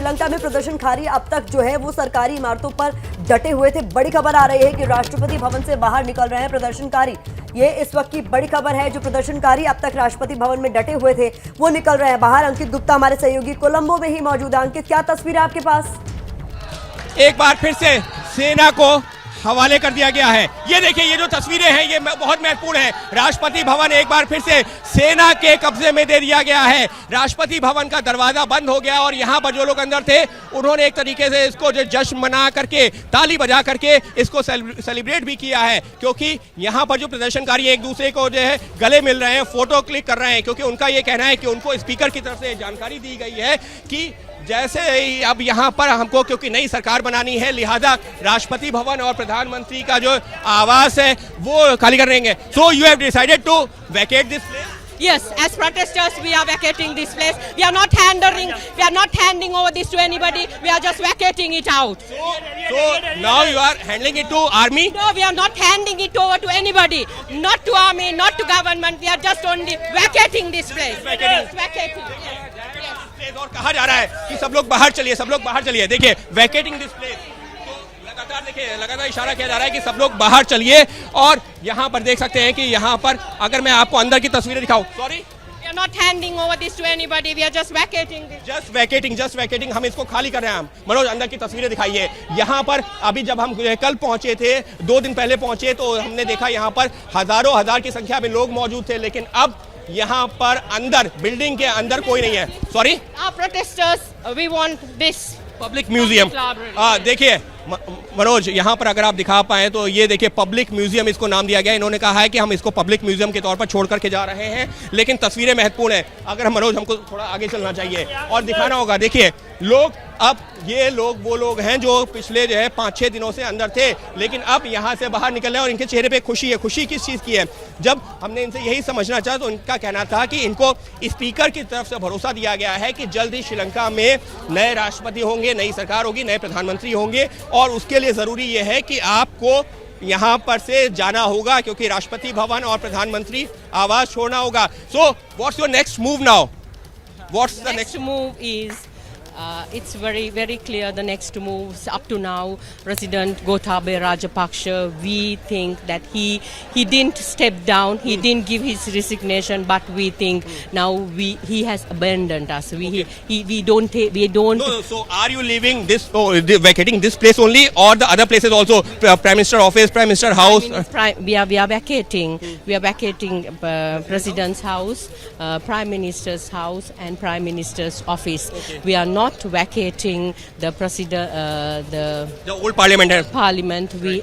श्रीलंका में प्रदर्शनकारी अब तक जो है वो सरकारी इमारतों पर डटे हुए थे। बड़ी खबर आ रही है कि राष्ट्रपति भवन से बाहर निकल रहे हैं प्रदर्शनकारी। ये इस वक्त की बड़ी खबर है। जो प्रदर्शनकारी अब तक राष्ट्रपति भवन में डटे हुए थे वो निकल रहे हैं बाहर। अंकित गुप्ता हमारे सहयोगी कोलंबो में ही मौजूद है। अंकित, क्या तस्वीर है आपके पास? एक बार फिर से सेना को हवाले कर दिया गया है। ये देखिए, ये जो तस्वीरें हैं ये बहुत महत्वपूर्ण है। राष्ट्रपति भवन एक बार फिर से सेना के कब्जे में दे दिया गया है। राष्ट्रपति भवन का दरवाजा बंद हो गया और यहाँ पर जो लोग अंदर थे उन्होंने एक तरीके से इसको जो जश्न मना करके, ताली बजा करके इसको सेलिब्रेट भी किया है, क्योंकि यहाँ पर जो प्रदर्शनकारी एक दूसरे को जो है गले मिल रहे हैं, फोटो क्लिक कर रहे हैं, क्योंकि उनका ये कहना है कि उनको स्पीकर की तरफ से जानकारी दी गई है कि जैसे ही अब यहाँ पर हमको क्योंकि नई सरकार बनानी है, लिहाजा राष्ट्रपति भवन और प्रधानमंत्री का जो आवास है वो खाली कर देंगे। So you have decided to vacate this place? Yes, as protesters, we are vacating this place. We are not handing over this to anybody. We are just vacating it out. So now you are handing it to army? No, we are not handing it over to anybody. Not to army, not to government. We are just only vacating this place. Vacating. Yes. और कहा जा रहा है कि सब लोग बाहर चलिए, सब लोग बाहर चलिए। देखिए, वैकेटिंग दिस प्लेस, लगातार देखिए, लगातार इशारा किया जा रहा है कि सब लोग बाहर चलिए। और यहाँ पर देख सकते हैं कि यहाँ पर अगर मैं आपको अंदर की तस्वीरें दिखाऊं, sorry, We are not handing over this to anybody. We are just vacating this. Just vacating, हम इसको खाली कर रहे हैं। हम मनोज अंदर की तस्वीरें दिखाइए। यहाँ पर अभी जब हम कल पहुंचे थे, 2 दिन पहले पहुंचे, तो हमने देखा यहाँ पर हजारों हजार की संख्या में लोग मौजूद थे, लेकिन अब यहाँ पर अंदर, बिल्डिंग के अंदर कोई नहीं है। Sorry, Our protesters, we want this. Public museum. देखिए मनोज, यहाँ पर अगर आप दिखा पाए तो ये देखिए, पब्लिक म्यूजियम इसको नाम दिया गया। इन्होंने कहा है कि हम इसको पब्लिक म्यूजियम के तौर पर छोड़ करके जा रहे हैं, लेकिन तस्वीरें महत्वपूर्ण है। अगर मनोज हमको थोड़ा आगे चलना चाहिए और दिखाना होगा। देखिए लोग, अब ये लोग वो लोग हैं जो पिछले जो है 5-6 दिनों से अंदर थे, लेकिन अब यहाँ से बाहर निकल रहे हैं और इनके चेहरे पे खुशी है। खुशी किस चीज़ की है? जब हमने इनसे यही समझना चाहा तो इनका कहना था कि इनको स्पीकर की तरफ से भरोसा दिया गया है कि जल्द ही श्रीलंका में नए राष्ट्रपति होंगे, नई सरकार होगी, नए प्रधानमंत्री होंगे, और उसके लिए ज़रूरी ये है कि आपको यहाँ पर से जाना होगा, क्योंकि राष्ट्रपति भवन और प्रधानमंत्री आवास छोड़ना होगा। So what's your next move now? What's the Next move is, it's very, very clear. The next moves up to now, President Gotabaya Rajapaksa, we think that he didn't step down, he didn't give his resignation, but we think now he has abandoned us. We don't. No, so are you leaving this, vacating this place only, or the other places also? Prime Minister office, Prime Minister house? We are vacating. We are vacating President's house, Prime Minister's house, and Prime Minister's office. Okay. We are not vacating the president, The old parliament. parliament. We,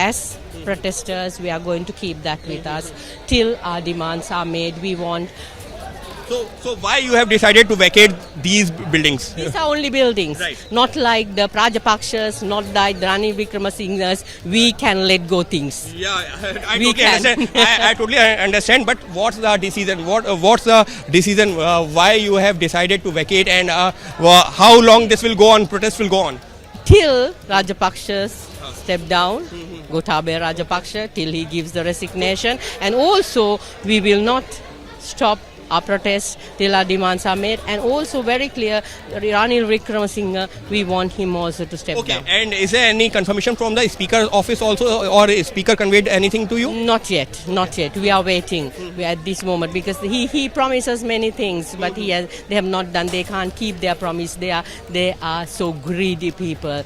as protesters, we are going to keep that with us till our demands are made. We want. So why you have decided to vacate these buildings? These are only buildings, Right. not like the Rajapakshas, not like the Ranil Wickremesinghes. We can let go things. Yeah, I We totally can. understand. I totally understand. But what's the decision? What's the decision? Why you have decided to vacate, and how long this will go on? Protest will go on Till Rajapakshas step down, Gotabaya Rajapaksa, till he gives the resignation. And also, we will not stop our protests till our demands are made. And also very clear, Ranil Wickremesinghe, we want him also to step down. And is there any confirmation from the speaker's office also, or speaker conveyed anything to you? Not yet. We are waiting. We are at this moment because he promises many things, but they have not done. They can't keep their promise. They are so greedy people.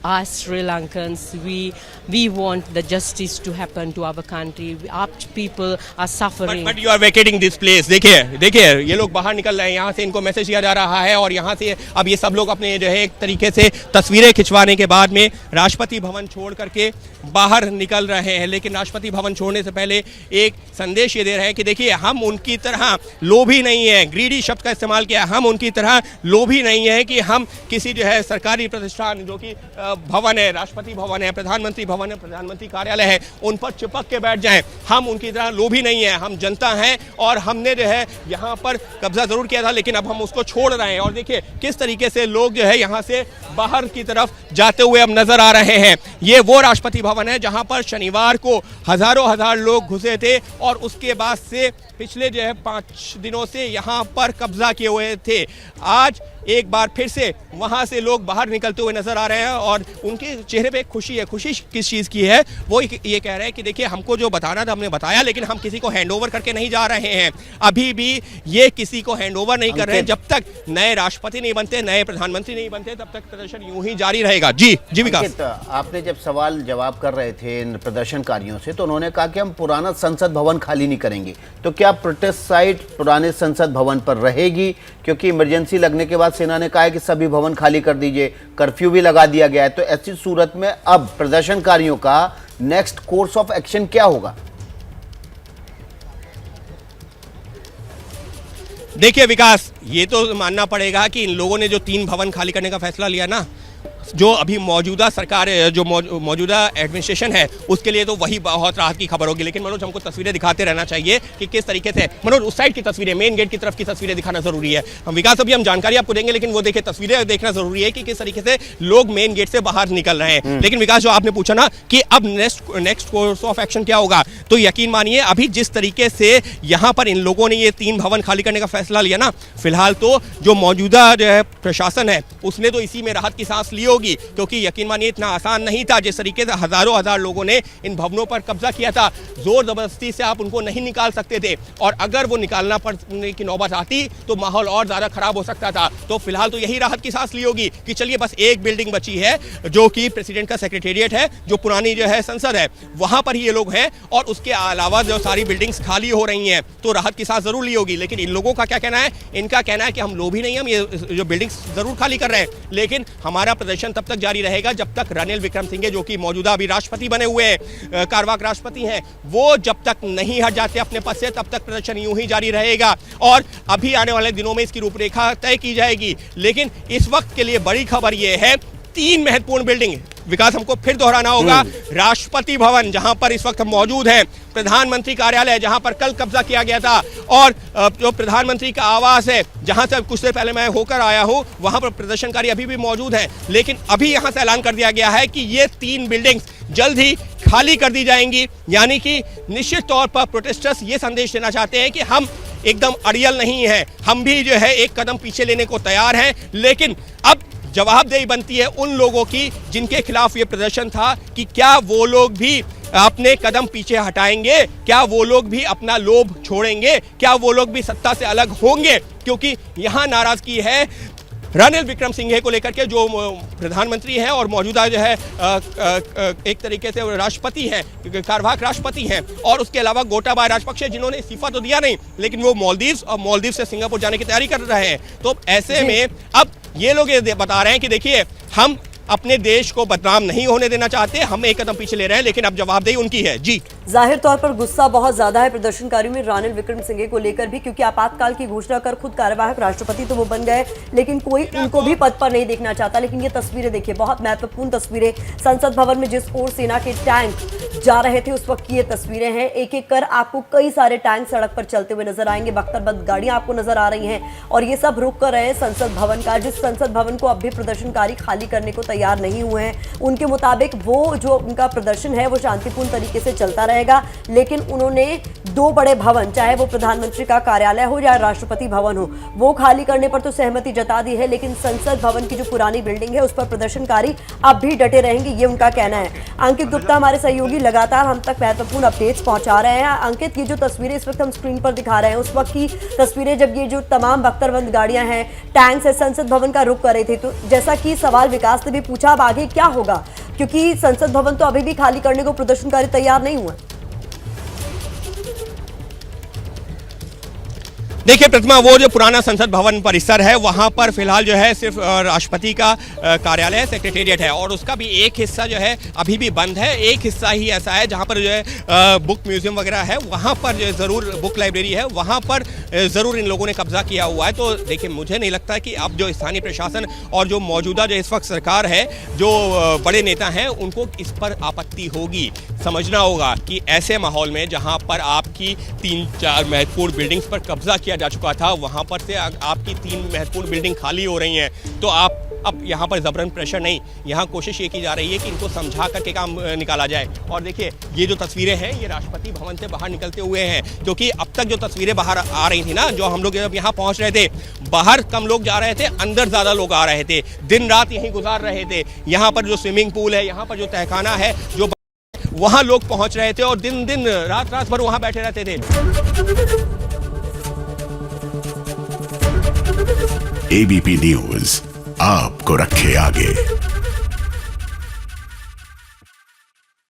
Us Sri Lankans, we want the justice to happen to our country. Our people are suffering. But you are vacating this place. देखिए ये लोग बाहर निकल रहे हैं, यहाँ से इनको मैसेज दिया जा रहा है, और यहाँ से अब ये सब लोग अपने जो है एक तरीके से तस्वीरें खिंचवाने के बाद में राष्ट्रपति भवन छोड़ करके बाहर निकल रहे हैं। लेकिन राष्ट्रपति भवन छोड़ने से पहले एक संदेश ये दे रहे हैं कि देखिए, हम उनकी तरह लोभी नहीं है, ग्रीडी शब्द का इस्तेमाल किया, हम उनकी तरह लोभी नहीं है कि हम किसी जो है सरकारी प्रतिष्ठान जो कि भवन है, राष्ट्रपति भवन है, प्रधानमंत्री भवन है, प्रधानमंत्री कार्यालय है, उन पर चिपक के बैठ जाएं। हम उनकी तरह लोभी नहीं है, हम जनता हैं, और हमने जो है यहाँ पर कब्जा जरूर किया था, लेकिन अब हम उसको छोड़ रहे हैं। और देखिए किस तरीके से लोग जो है यहाँ से बाहर की तरफ जाते हुए अब नजर आ रहे हैं। ये वो राष्ट्रपति भवन है जहाँ पर शनिवार को हजारों हजार लोग घुसे थे, और उसके बाद से पिछले जो है 5 दिनों से यहाँ पर कब्जा किए हुए थे। आज एक बार फिर से वहाँ से लोग बाहर निकलते हुए नजर आ रहे हैं और उनके चेहरे पे खुशी है। खुशी किस चीज़ की है? वो ये कह रहे हैं कि देखिए हमको जो बताना था हमने बताया, लेकिन हम किसी को हैंडओवर करके नहीं जा रहे हैं। अभी भी ये किसी को हैंडओवर नहीं कर रहे हैं। जब तक नए राष्ट्रपति नहीं बनते, नए प्रधानमंत्री नहीं बनते, तब तक प्रदर्शन यूं ही जारी रहेगा। जी विकास, आपने जब सवाल जवाब कर रहे थे इन प्रदर्शनकारियों से तो उन्होंने कहा कि हम पुराना संसद भवन खाली नहीं करेंगे। तो क्या प्रोटेस्ट साइट पुराने संसद भवन पर रहेगी? क्योंकि इमरजेंसी लगने के बाद सेना ने कहा है कि सभी भवन खाली कर दीजिए, कर्फ्यू भी लगा दिया गया है। तो ऐसी सूरत में अब प्रदर्शनकारियों का नेक्स्ट कोर्स ऑफ एक्शन क्या होगा? देखिए विकास, ये तो मानना पड़ेगा कि इन लोगों ने जो 3 भवन खाली करने का फैसला लिया ना, जो अभी मौजूदा सरकार जो मौजूदा एडमिनिस्ट्रेशन है उसके लिए तो वही बहुत राहत की खबर होगी। लेकिन मनोज, हमको तस्वीरें दिखाते रहना चाहिए कि किस तरीके से मनोज उस साइड की तस्वीरें, मेन गेट की तरफ की तस्वीरें दिखाना जरूरी है। हम विकास अभी हम जानकारी आपको देंगे, लेकिन वो देखिए तस्वीरें देखना जरूरी है कि किस तरीके से लोग मेन गेट से बाहर निकल रहे हैं। लेकिन विकास, जो आपने पूछा ना कि अब नेक्स्ट कोर्स ऑफ एक्शन क्या होगा, तो यकीन मानिए अभी जिस तरीके से यहाँ पर इन लोगों ने ये 3 भवन खाली करने का फैसला लिया ना, फिलहाल तो जो मौजूदा जो है प्रशासन है उसने तो इसी में राहत की सांस ली होगी, क्योंकि यकीन मानिए इतना आसान नहीं था। जिस तरीके से हजारों हजार लोगों ने इन भवनों पर कब्जा किया था, जोर जबरदस्ती से आप उनको नहीं निकाल सकते थे, और अगर वो निकालना पड़ने की नौबत आती तो माहौल और ज्यादा खराब हो सकता था। तो फिलहाल तो यही राहत की सांस ली होगी कि चलिए बस एक बिल्डिंग बची है जो कि प्रेसिडेंट का सेक्रेटेरिएट है, जो पुरानी जो है संसद है, वहां पर ही ये लोग हैं, और उसके अलावा जो सारी बिल्डिंग्स खाली हो रही हैं, तो राहत की सांस जरूर ली होगी। लेकिन इन लोगों का क्या कहना है? इनका कहना है कि हम लोभी नहीं, हम ये जो बिल्डिंग्स जरूर खाली कर रहे हैं, लेकिन हमारा प्रदर्शन तब तक जारी रहेगा जब तक रणिल विक्रमसिंघे, जो कि मौजूदा अभी राष्ट्रपति बने हुए हैं, कार्यवाहक राष्ट्रपति हैं, वो जब तक नहीं हट जाते अपने पद से, तब तक प्रदर्शन यूं ही जारी रहेगा। और अभी आने वाले दिनों में इसकी रूपरेखा तय की जाएगी। लेकिन इस वक्त के लिए बड़ी खबर यह है, 3 महत्वपूर्ण बिल्डिंग, विकास हमको फिर दोहराना होगा, राष्ट्रपति भवन जहां पर इस वक्त हम मौजूद हैं, प्रधानमंत्री कार्यालय जहां पर कल कब्जा किया गया था, और जो प्रधानमंत्री का आवास है जहां से कुछ देर पहले मैं होकर आया हूं, वहां पर प्रदर्शनकारी अभी भी मौजूद हैं। लेकिन अभी यहां से ऐलान कर दिया गया है कि ये 3 बिल्डिंग्स जल्द ही खाली कर दी जाएंगी। यानी कि निश्चित तौर पर प्रोटेस्टर्स ये संदेश देना चाहते हैं कि हम एकदम अड़ियल नहीं हैं, हम भी जो है एक कदम पीछे लेने को तैयार हैं। लेकिन अब जवाबदेही बनती है उन लोगों की जिनके खिलाफ ये प्रदर्शन था, कि क्या वो लोग भी अपने कदम पीछे हटाएंगे, क्या वो लोग भी अपना लोभ छोड़ेंगे, क्या वो लोग भी सत्ता से अलग होंगे। क्योंकि यहाँ नाराजगी है रणिल विक्रमसिंघे को लेकर के, जो प्रधानमंत्री हैं और मौजूदा जो है एक तरीके से राष्ट्रपति हैं, कार्यवाहक राष्ट्रपति हैं, और उसके अलावा गोटाबाया राजपक्षे, जिन्होंने इस्तीफा तो दिया नहीं, लेकिन वो मालदीव्स और मालदीव से सिंगापुर जाने की तैयारी कर रहे हैं। तो ऐसे में अब ये लोग ये बता रहे हैं कि देखिए हम अपने देश को बदनाम नहीं होने देना चाहते, हम एक कदम पीछे ले रहे हैं, लेकिन अब जवाबदेही उनकी है। जी, जाहिर तौर पर गुस्सा बहुत ज्यादा है प्रदर्शनकारियों में रणिल विक्रमसिंघे को लेकर भी, क्योंकि आपातकाल की घोषणा कर खुद कार्यवाहक राष्ट्रपति तो वो बन गए, लेकिन कोई उनको भी पद पर नहीं देखना चाहता। लेकिन ये तस्वीरें देखिए, बहुत महत्वपूर्ण तस्वीरें, संसद भवन में जिस ओर सेना के टैंक जा रहे थे उस वक्त की ये तस्वीरें हैं। एक एक कर आपको कई सारे टैंक सड़क पर चलते हुए नजर आएंगे, बख्तरबंद गाड़ियां आपको नजर आ रही हैं, और ये सब रुक कर रहे हैं संसद भवन का, जिस संसद भवन को अब भी प्रदर्शनकारी खाली करने को तैयार नहीं हुए हैं। उनके मुताबिक वो जो उनका प्रदर्शन है वो शांतिपूर्ण तरीके से चलता रहेगा, लेकिन उन्होंने 2 बड़े भवन, चाहे वो प्रधानमंत्री का कार्यालय हो या राष्ट्रपति भवन हो, वो खाली करने पर तो सहमति जता दी है, लेकिन संसद भवन की जो पुरानी बिल्डिंग है उस पर प्रदर्शनकारी अब भी डटे रहेंगे, ये उनका कहना है। अंकित गुप्ता हमारे सहयोगी लगातार हम तक महत्वपूर्ण अपडेट्स पहुंचा रहे हैं। अंकित, ये जो तस्वीरें इस वक्त हम स्क्रीन पर दिखा रहे हैं, उस वक्त की तस्वीरें जब ये जो तमाम बख्तरबंद गाड़ियां हैं, टैंक्स है, संसद भवन का रुख कर रही थी, तो जैसा कि सवाल विकास ने भी पूछा, अब आगे क्या होगा, क्योंकि संसद भवन तो अभी भी खाली करने को प्रदर्शनकारी तैयार नहीं हुआ। देखिए प्रतिमा, वो जो पुराना संसद भवन परिसर है वहाँ पर फिलहाल जो है सिर्फ राष्ट्रपति का कार्यालय, सेक्रेटेरिएट है, और उसका भी एक हिस्सा जो है अभी भी बंद है। एक हिस्सा ही ऐसा है जहाँ पर जो है बुक म्यूजियम वगैरह है, वहाँ पर जो ज़रूर बुक लाइब्रेरी है, वहाँ पर ज़रूर इन लोगों ने कब्जा किया हुआ है। तो देखिए, मुझे नहीं लगता कि अब जो स्थानीय प्रशासन और जो मौजूदा जो इस वक्त सरकार है, जो बड़े नेता हैं, उनको इस पर आपत्ति होगी। समझना होगा कि ऐसे माहौल में जहाँ पर आपकी 3-4 महत्वपूर्ण बिल्डिंग्स पर कब्जा किया जा चुका था, वहां पर से आपकी 3 महत्वपूर्ण बिल्डिंग खाली हो रही हैं, तो आप अब यहाँ पर जबरन प्रेशर नहीं, यहाँ कोशिश ये की जा रही है कि इनको समझा करके काम निकाला जाए। और देखिए ये जो तस्वीरें हैं ये राष्ट्रपति भवन से बाहर निकलते हुए हैं, क्योंकि अब तक जो तस्वीरें बाहर आ रही थी ना, जो हम लोग जब यहाँ पहुँच रहे थे, बाहर कम लोग जा रहे थे, अंदर ज़्यादा लोग आ रहे थे, दिन रात यहीं गुजार रहे थे। यहाँ पर जो स्विमिंग पूल है, यहाँ पर जो तहखाना है, जो वहाँ लोग पहुँच रहे थे और दिन रात भर वहाँ बैठे रहते थे। एबीपी न्यूज आपको रखे आगे।